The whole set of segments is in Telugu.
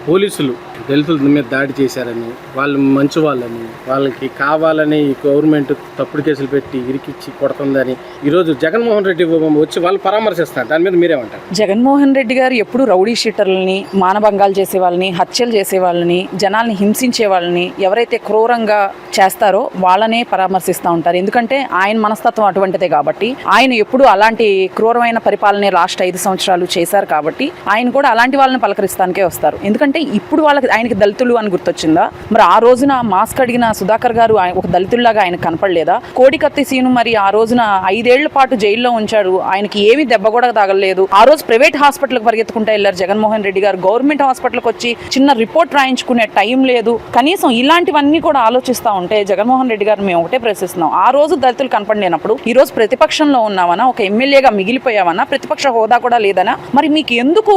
పోలీసులు దళితుల మీద దాడి చేశారని, వాళ్ళు మంచి వాళ్ళని, వాళ్ళకి కావాలని ఈ గవర్నమెంట్ తప్పుడు కేసులు పెట్టి ఇరికిచ్చి కొడుతుందని ఈరోజు జగన్మోహన్ రెడ్డి వచ్చి వాళ్ళు పరామర్శిస్తారు. దాని మీద మీరేమంటారు? జగన్మోహన్ రెడ్డి గారు ఎప్పుడు రౌడీ షీటర్లని, మానభంగాలు చేసే వాళ్ళని, హత్యలు చేసే వాళ్ళని, జనాల్ని హింసించే వాళ్ళని ఎవరైతే క్రూరంగా చేస్తారో వాళ్ళనే పరామర్శిస్తూ ఉంటారు. ఎందుకంటే ఆయన మనస్తత్వం అటువంటిదే కాబట్టి, ఆయన ఎప్పుడు అలాంటి క్రూరమైన పరిపాలన లాస్ట్ 5 సంవత్సరాలు చేశారు కాబట్టి ఆయన కూడా అలాంటి వాళ్ళని పలకరిస్తానికే వస్తారు. ఎందుకంటే ఇప్పుడు ఆయనకి దళితులు అని గుర్తొచ్చిందా? మరి ఆ రోజున మాస్క్ అడిగిన సుధాకర్ గారు ఒక దళితుల్లాగా ఆయన కనపడలేదా? కోడికత్తి సీను మరి ఆ రోజున 5 ఏళ్ల పాటు జైల్లో ఉంచాడు, ఆయనకి ఏమీ దెబ్బ కూడా తగలలేదు. ఆ రోజు ప్రైవేట్ హాస్పిటల్కి పరిగెత్తుకుంటూ వెళ్ళారు జగన్మోహన్ రెడ్డి గారు. గవర్నమెంట్ హాస్పిటల్కి వచ్చి చిన్న రిపోర్ట్ రాయించుకునే టైం లేదు. కనీసం ఇలాంటివన్నీ కూడా ఆలోచిస్తూ ఉంటే జగన్మోహన్ రెడ్డి గారు మేము ఒకటే ప్రశ్నిస్తున్నాం, ఆ రోజు దళితులు కనపడలేనప్పుడు ఈ రోజు ప్రతిపక్షంలో ఉన్నామన్నా, ఒక ఎమ్మెల్యేగా మిగిలిపోయామన్నా, ప్రతిపక్ష హోదా కూడా లేదనా, మరి మీకు ఎందుకు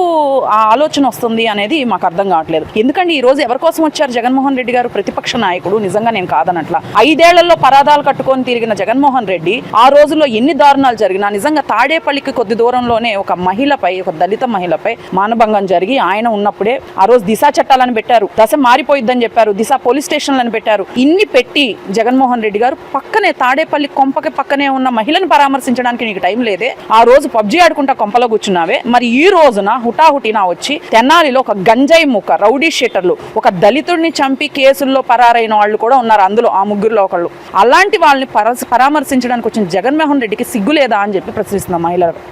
ఆ ఆలోచన వస్తుంది అనేది మాకు అర్థం కావట్లేదు. ఎందుకంటే ఈ రోజు ఎవరి కోసం వచ్చారు జగన్మోహన్ రెడ్డి గారు? ప్రతిపక్ష నాయకుడు. నిజంగా నేను కాదనట్లా. 5 ఏళ్లలో పరాదాలు కట్టుకొని తిరిగిన జగన్మోహన్ రెడ్డి ఆ రోజుల్లో ఎన్ని దారుణాలు జరిగినా, నిజంగా తాడేపల్లికి కొద్ది దూరంలోనే ఒక మహిళపై, ఒక దళిత మహిళపై మానభంగం జరిగి ఆయన ఉన్నప్పుడే ఆ రోజు దిశ చట్టాలను పెట్టారు, దశ మారిపోయిద్దని చెప్పారు, దిశ పోలీస్ స్టేషన్లను పెట్టారు. ఇన్ని పెట్టి జగన్మోహన్ రెడ్డి గారు పక్కనే తాడేపల్లి కొంపకి పక్కనే ఉన్న మహిళను పరామర్శించడానికి నీకు టైం లేదే? ఆ రోజు పబ్జీ ఆడుకుంటా కొంపలో కూర్చున్నావే. మరి ఈ రోజున హుటాహుటినా వచ్చి తెనాలిలో ఒక గంజాయి ముక్క రౌడీ షీటర్లు, ఒక దళితుడిని చంపి కేసుల్లో పరారైన వాళ్ళు కూడా ఉన్నారు అందులో, ఆ ముగ్గురులో ఒకళ్ళు. అలాంటి వాళ్ళని పరామర్శించడానికి వచ్చిన జగన్మోహన్ రెడ్డికి సిగ్గు లేదా అని చెప్పి ప్రశ్నిస్తున్నాం మహిళలు.